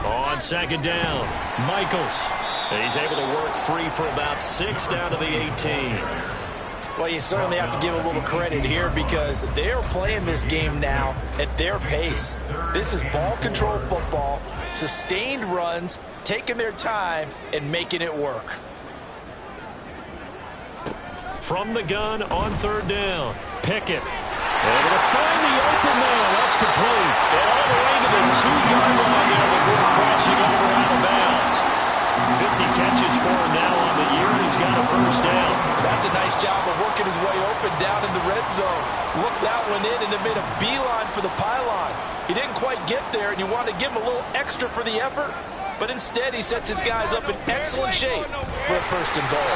Speaker 7: On 2nd down, Michaels. He's able to work free for about 6 down to the 18.
Speaker 8: Well, you certainly have to give a little credit here, because they're playing this game now at their pace. This is ball control football, sustained runs, taking their time and making it work.
Speaker 7: from the gun on third down. Pickett able to find the open man. That's complete. And all the way to the 2-yard line there before crossing over out of bounds. 50 catches for him now on the year. He's got a first down.
Speaker 8: That's a nice job of working his way open down in the red zone. Looked that one in and then made a beeline for the pylon. He didn't quite get there, and you wanted to give him a little extra for the effort. But instead, he sets his guys up in excellent shape for a first and goal.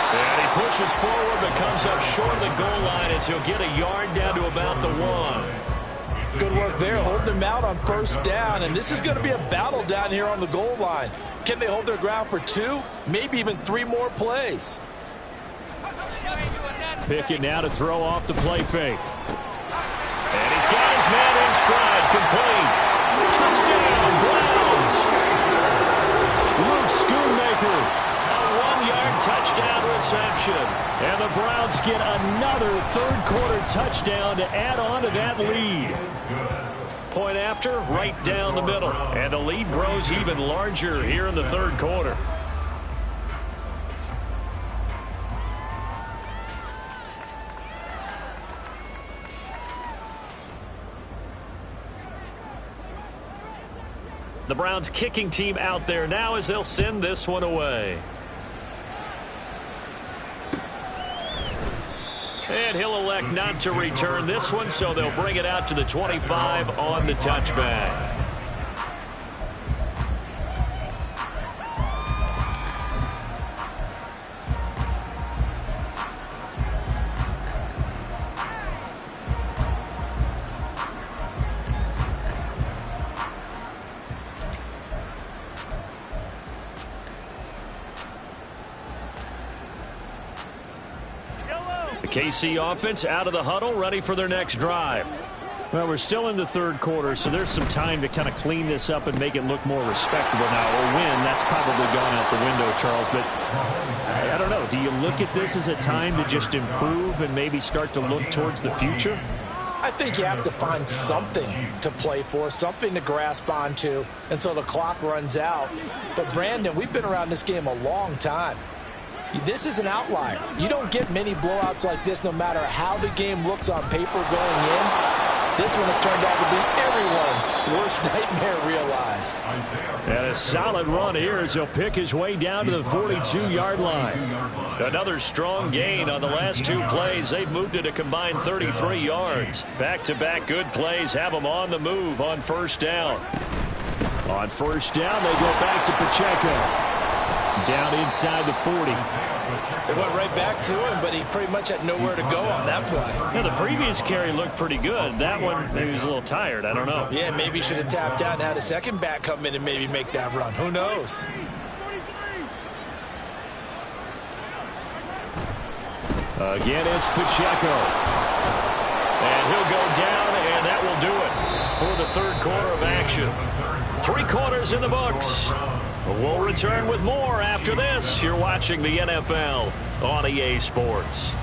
Speaker 7: And he pushes forward but comes up short of the goal line as he'll get a yard down to about the 1.
Speaker 8: Good work there, holding them out on first down. And this is going to be a battle down here on the goal line. Can they hold their ground for 2, maybe even 3 more plays?
Speaker 7: Pickett now to throw off the play fake. And he's got his man in stride, complete. Touchdown, Browns. Luke Schoonmaker, a 1-yard touchdown reception. And the Browns get another third-quarter touchdown to add on to that lead. Point after, right down the middle. And the lead grows even larger here in the third quarter. The Browns kicking team out there now as they'll send this one away. And he'll elect not to return this one, so they'll bring it out to the 25 on the touchback. The KC offense out of the huddle, ready for their next drive. Well, we're still in the third quarter, so there's some time to kind of clean this up and make it look more respectable now. A win, that's probably gone out the window, Charles. But I don't know. Do you look at this as a time to just improve and maybe start to look towards the future?
Speaker 8: I think you have to find something to play for, something to grasp onto until the clock runs out. But, Brandon, we've been around this game a long time. This is an outlier. You don't get many blowouts like this no matter how the game looks on paper going in. This one has turned out to be everyone's worst nightmare realized.
Speaker 7: And a solid run here as he'll pick his way down to the 42-yard line. Another strong gain on the last 2 plays. They've moved it a combined 33 yards. Back-to-back good plays have them on the move on first down. On first down, they go back to Pacheco. Down inside the 40.
Speaker 8: They went right back to him, but he pretty much had nowhere to go on that play.
Speaker 7: Yeah, the previous carry looked pretty good. That one, maybe he was a little tired. I don't know.
Speaker 8: Yeah, maybe he should have tapped out and had a second back come in and maybe make that run. Who knows?
Speaker 7: Again, it's Pacheco. And he'll go down, and that will do it for the third quarter of action. 3 quarters in the books. We'll return with more after this. You're watching the NFL on EA Sports.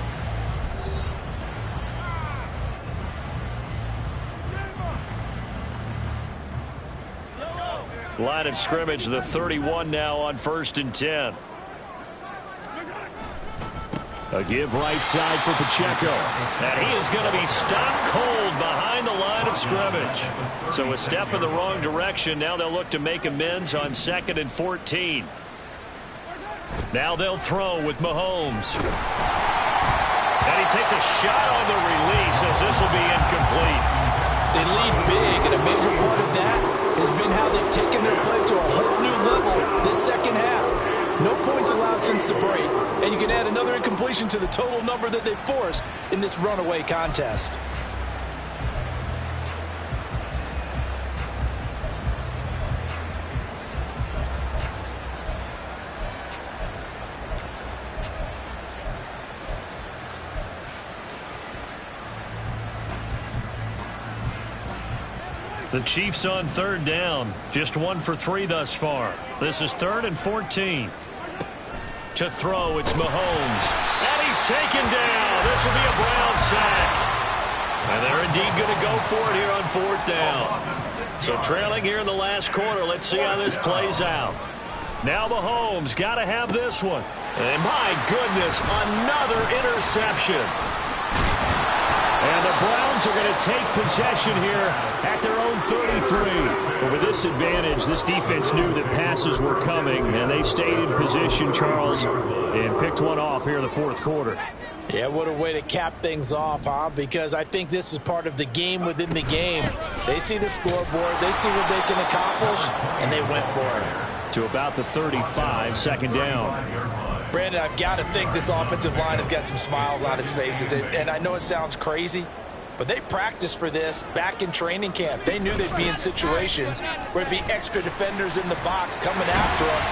Speaker 7: Line of scrimmage, the 31 now on 1st and 10. A give right side for Pacheco. And he is going to be stopped cold behind the line of scrimmage. So a step in the wrong direction. Now they'll look to make amends on 2nd and 14. Now they'll throw with Mahomes. And he takes a shot on the release as this will be incomplete.
Speaker 8: They lead big, and a major part of that has been how they've taken their play to a whole new level this second half. No points allowed since the break, and you can add another incompletion to the total number that they forced in this runaway contest.
Speaker 7: The Chiefs on 3rd down. Just 1 for 3 thus far. This is 3rd and 14. To throw, it's Mahomes. And he's taken down. This will be a Brown sack. And they're indeed going to go for it here on 4th down. So trailing here in the last quarter. Let's see how this plays out. Now Mahomes got to have this one. And my goodness, another interception. And the Browns are going to take possession here at their own 33. But with this advantage, this defense knew that passes were coming, and they stayed in position, Charles, and picked one off here in the fourth quarter.
Speaker 8: Yeah, what a way to cap things off, huh? Because I think this is part of the game within the game. They see the scoreboard, they see what they can accomplish, and they went for it.
Speaker 7: To about the 35, second down.
Speaker 8: Brandon, I've got to think this offensive line has got some smiles on its faces. And I know it sounds crazy, but they practiced for this back in training camp. They knew they'd be in situations where there'd be extra defenders in the box coming after them,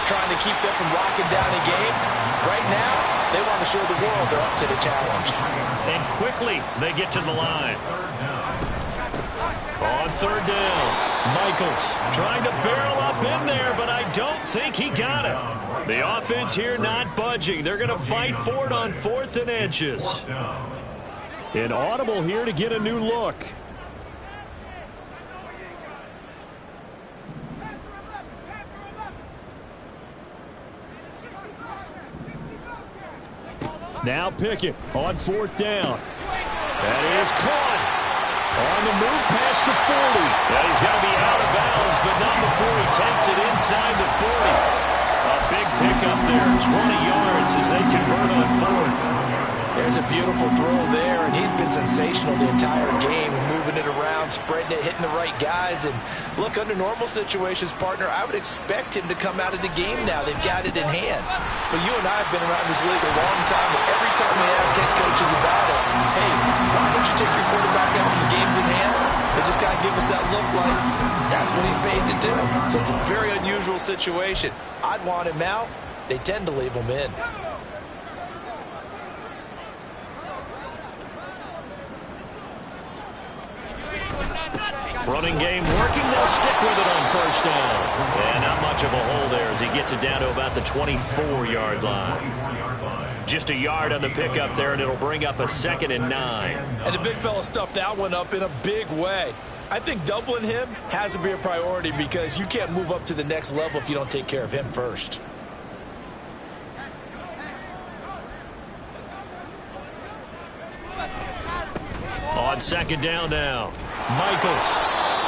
Speaker 8: trying to keep them from locking down a game. Right now, they want to show the world they're up to the challenge.
Speaker 7: And quickly, they get to the line. On third down, Michaels trying to barrel up in there, but I don't think he got it. The offense here not budging. They're going to fight for it on 4th and inches. An audible here to get a new look. Now Pickett on 4th down. That is caught. On the move past the 40. Now he's got to be out of bounds, but not before he takes it inside the 40. A big pickup there, 20 yards as they convert on 4th.
Speaker 8: There's a beautiful throw there, and he's been sensational the entire game, moving it around, spreading it, hitting the right guys. And look, under normal situations, partner, I would expect him to come out of the game now. They've got it in hand. But you and I have been around this league a long time, and every time we ask head coaches about it, hey, why don't you take your quarterback out when the game's in hand? They just got to give us that look like that's what he's paid to do. So it's a very unusual situation. I'd want him out. They tend to leave him in.
Speaker 7: Running game working. They'll stick with it on first down. And not much of a hole there as he gets it down to about the 24-yard line. Just a yard on the pickup there, and it'll bring up a 2nd and 9.
Speaker 8: And the big fella stuffed that one up in a big way. I think doubling him has to be a priority because you can't move up to the next level if you don't take care of him first.
Speaker 7: On 2nd down now, Michaels.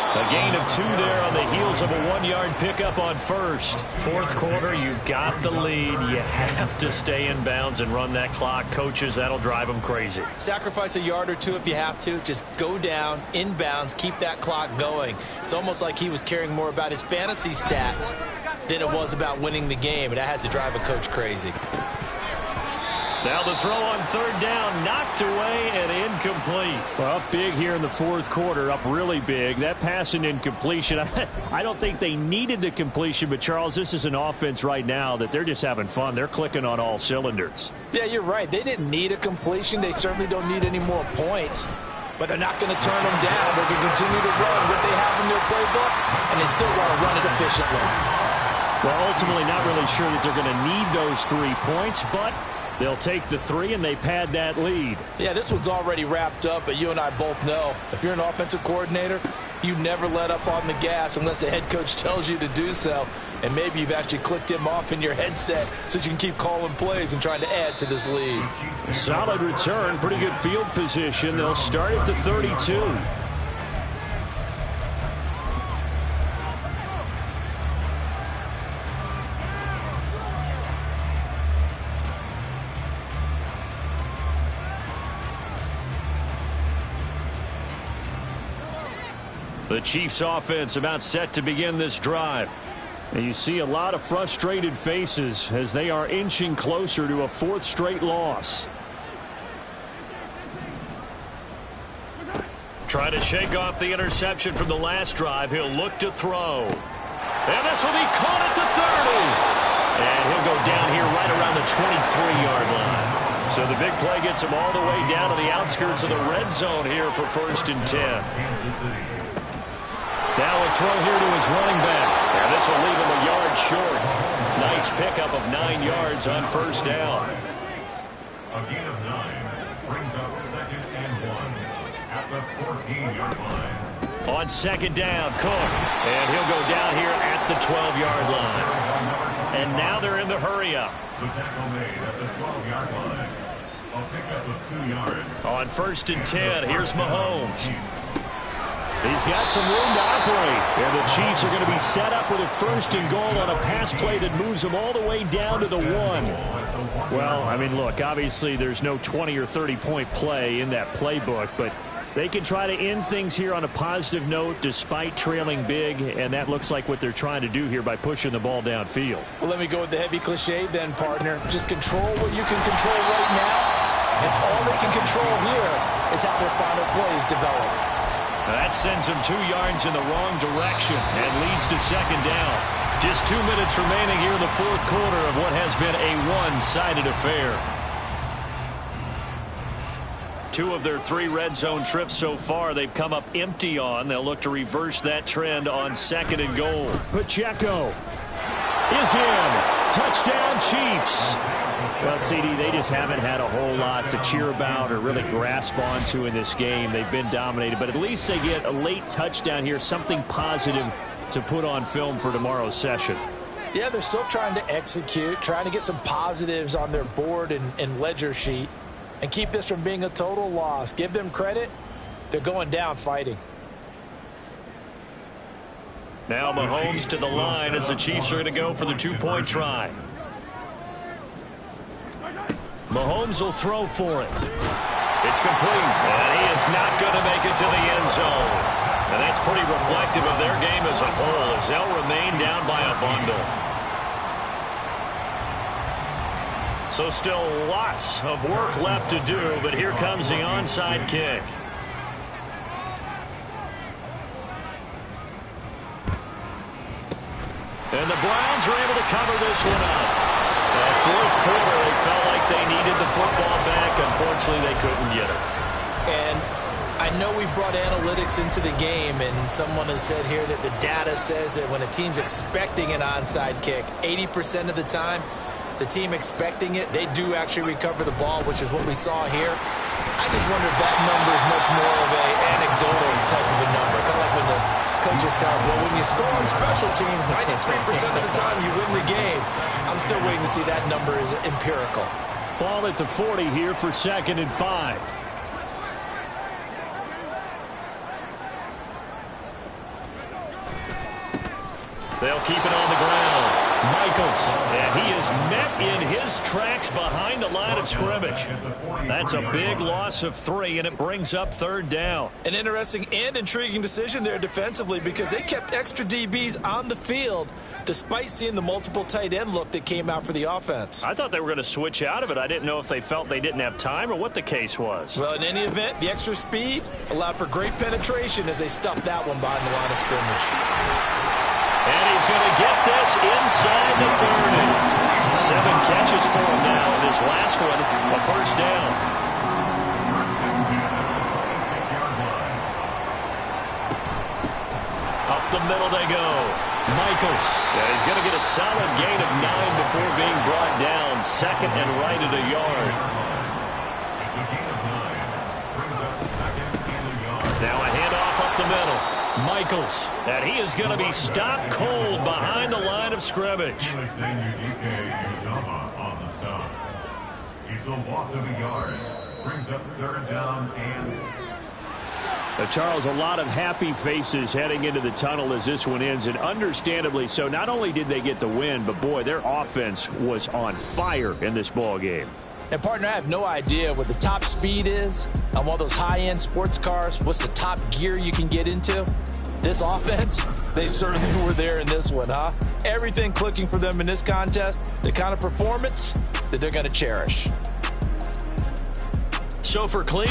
Speaker 7: A gain of 2 there on the heels of a 1-yard pickup on 1st. Fourth quarter, you've got the lead. You have to stay in bounds and run that clock. Coaches, that'll drive them crazy.
Speaker 8: Sacrifice a yard or 2 if you have to. Just go down, in bounds, keep that clock going. It's almost like he was caring more about his fantasy stats than it was about winning the game, and that has to drive a coach crazy.
Speaker 7: Now the throw on 3rd down, knocked away and incomplete. Well, up big here in the fourth quarter, up really big. That pass and incompletion, I don't think they needed the completion, but Charles, this is an offense right now that they're just having fun. They're clicking on all cylinders.
Speaker 8: Yeah, you're right. They didn't need a completion. They certainly don't need any more points, but they're not going to turn them down. They can continue to run what they have in their playbook, and they still want to run it efficiently.
Speaker 7: Well, ultimately not really sure that they're going to need those 3 points, but they'll take the 3 and they pad that lead.
Speaker 8: Yeah, this one's already wrapped up, but you and I both know if you're an offensive coordinator, you never let up on the gas unless the head coach tells you to do so. And maybe you've actually clicked him off in your headset so you can keep calling plays and trying to add to this lead.
Speaker 7: Solid return, pretty good field position. They'll start at the 32. The Chiefs offense about set to begin this drive. And you see a lot of frustrated faces as they are inching closer to a 4th straight loss. Trying to shake off the interception from the last drive. He'll look to throw. And this will be caught at the 30. And he'll go down here right around the 23-yard line. So the big play gets him all the way down to the outskirts of the red zone here for 1st and 10. Now a throw here to his running back. And this will leave him a yard short. Nice pickup of 9 yards on 1st down.
Speaker 9: A gain of 9 brings up 2nd and 1 at the 14-yard line.
Speaker 7: On 2nd down, Cook. And he'll go down here at the 12-yard line. and now they're in the hurry-up.
Speaker 9: The tackle made at the 12-yard line. A pickup of 2 yards.
Speaker 7: On 1st and 10, here's Mahomes. He's got some room to operate, and the Chiefs are going to be set up with a 1st and goal on a pass play that moves them all the way down to the 1. Well, I mean, look, obviously there's no 20 or 30-point play in that playbook, but they can try to end things here on a positive note despite trailing big, and that looks like what they're trying to do here by pushing the ball downfield.
Speaker 8: Well, let me go with the heavy cliche then, partner. Just control what you can control right now, and all they can control here is how their final plays develop.
Speaker 7: That sends him 2 yards in the wrong direction and leads to 2nd down. Just 2 minutes remaining here in the 4th quarter of what has been a one-sided affair. 2 of their 3 red zone trips so far they've come up empty on. They'll look to reverse that trend on 2nd and goal. Pacheco is in. Touchdown, Chiefs. Well, CD, they just haven't had a whole lot to cheer about or really grasp onto in this game. They've been dominated, but at least they get a late touchdown here, something positive to put on film for tomorrow's session.
Speaker 8: Yeah, they're still trying to execute, trying to get some positives on their board and ledger sheet and keep this from being a total loss. Give them credit. They're going down fighting.
Speaker 7: Now Mahomes to the line as the Chiefs are going to go for the 2-point try. Mahomes will throw for it. It's complete, and he is not going to make it to the end zone. And that's pretty reflective of their game as a whole, as they'll remain down by a bundle. So still lots of work left to do, but here comes the onside kick. And the Browns are able to cover this one up. 4th quarter, they felt like they needed the football back. Unfortunately, they couldn't get it.
Speaker 8: And I know we brought analytics into the game, and someone has said here that the data says that when a team's expecting an onside kick, 80% of the time, the team expecting it, they do actually recover the ball, which is what we saw here. I just wonder if that number is much more of an anecdotal type of a number. Kind of like when the coaches tell us, well, when you score on special teams, 93% of the time you win the game. I'm still waiting to see that number is empirical.
Speaker 7: Ball at the 40 here for 2nd and 5. They'll keep it on the ground. Michaels, and he is met in his tracks behind the line of scrimmage. That's a big loss of 3, and it brings up 3rd down.
Speaker 8: An interesting and intriguing decision there defensively because they kept extra DBs on the field despite seeing the multiple tight end look that came out for the offense.
Speaker 7: I thought they were going to switch out of it. I didn't know if they felt they didn't have time or what the case was.
Speaker 8: Well, in any event, the extra speed allowed for great penetration as they stuffed that one behind the line of scrimmage.
Speaker 7: And he's going to get this inside the 30. 7 catches for him now, and this last one, a 1st down. Up the middle they go. Michaels. Yeah, he's going to get a solid gain of 9 before being brought down. 2nd and right at a yard.
Speaker 9: It's a gain of 9. Brings up 2nd and a yard.
Speaker 7: Now a handoff up the middle. Michaels, and he is going to be stopped cold behind the line of scrimmage.
Speaker 9: On the stop. It's a loss of a yard. Brings up 3rd down and...
Speaker 7: Charles, a lot of happy faces heading into the tunnel as this one ends, and understandably so. Not only did they get the win, but boy, their offense was on fire in this ball game.
Speaker 8: And partner, I have no idea what the top speed is on one of those high-end sports cars. What's the top gear you can get into? This offense, they certainly were there in this one, huh? Everything clicking for them in this contest, the kind of performance that they're going to cherish.
Speaker 7: So for Cleveland,